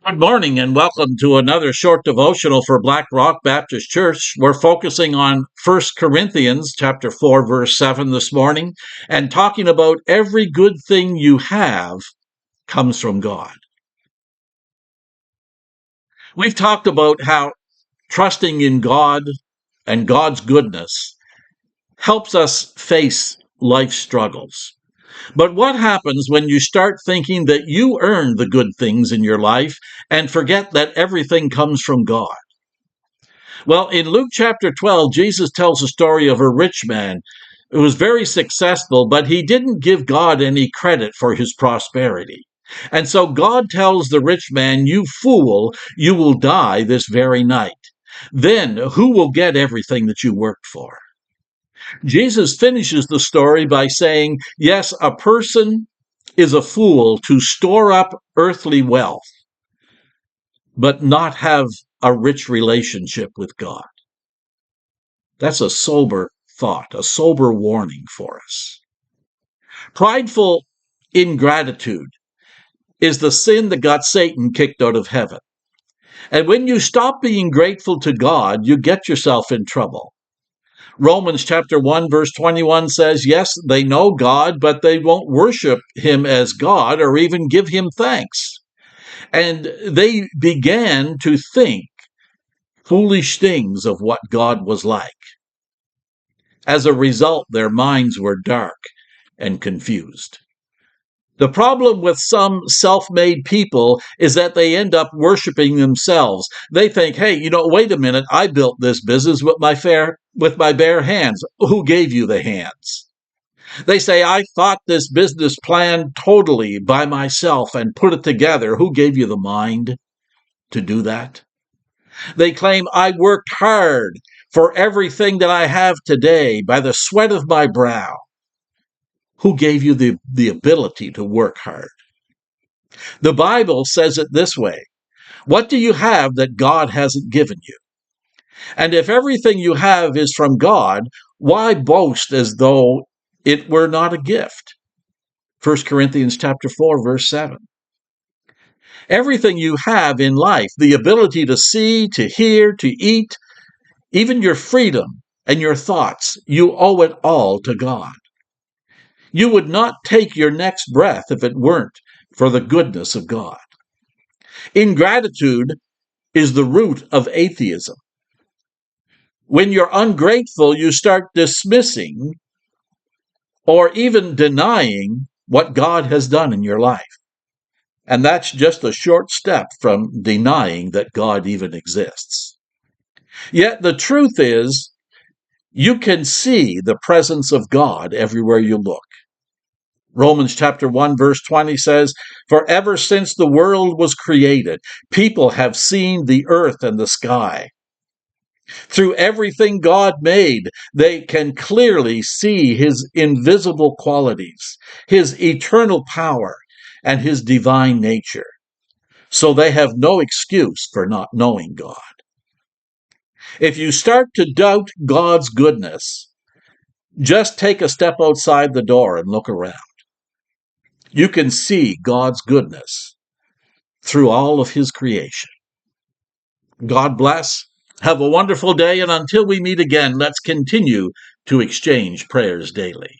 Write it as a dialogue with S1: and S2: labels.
S1: Good morning and welcome to another short devotional for Black Rock Baptist Church. We're focusing on 1 Corinthians chapter 4 verse 7 this morning and talking about every good thing you have comes from God. We've talked about how trusting in God and God's goodness helps us face life struggles. But what happens when you start thinking that you earn the good things in your life and forget that everything comes from God? Well, in Luke chapter 12, Jesus tells the story of a rich man who was very successful, but he didn't give God any credit for his prosperity. And so God tells the rich man, "You fool, you will die this very night. Then who will get everything that you worked for?" Jesus finishes the story by saying, yes, a person is a fool to store up earthly wealth, but not have a rich relationship with God. That's a sober thought, a sober warning for us. Prideful ingratitude is the sin that got Satan kicked out of heaven. And when you stop being grateful to God, you get yourself in trouble. Romans chapter 1 verse 21 says, yes, they know God, but they won't worship him as God or even give him thanks. And they began to think foolish things of what God was like. As a result, their minds were dark and confused. The problem with some self-made people is that they end up worshiping themselves. They think, hey, wait a minute, I built this business with my bare hands. Who gave you the hands? They say, I thought this business plan totally by myself and put it together. Who gave you the mind to do that? They claim, I worked hard for everything that I have today by the sweat of my brow. Who gave you the ability to work hard? The Bible says it this way: what do you have that God hasn't given you? And if everything you have is from God, why boast as though it were not a gift? 1 Corinthians chapter 4, verse 7. Everything you have in life, the ability to see, to hear, to eat, even your freedom and your thoughts, you owe it all to God. You would not take your next breath if it weren't for the goodness of God. Ingratitude is the root of atheism. When you're ungrateful, you start dismissing or even denying what God has done in your life. And that's just a short step from denying that God even exists. Yet the truth is, you can see the presence of God everywhere you look. Romans chapter 1 verse 20 says, for ever since the world was created, people have seen the earth and the sky. Through everything God made, they can clearly see his invisible qualities, his eternal power, and his divine nature. So they have no excuse for not knowing God. If you start to doubt God's goodness, just take a step outside the door and look around. You can see God's goodness through all of his creation. God bless. Have a wonderful day, and until we meet again, let's continue to exchange prayers daily.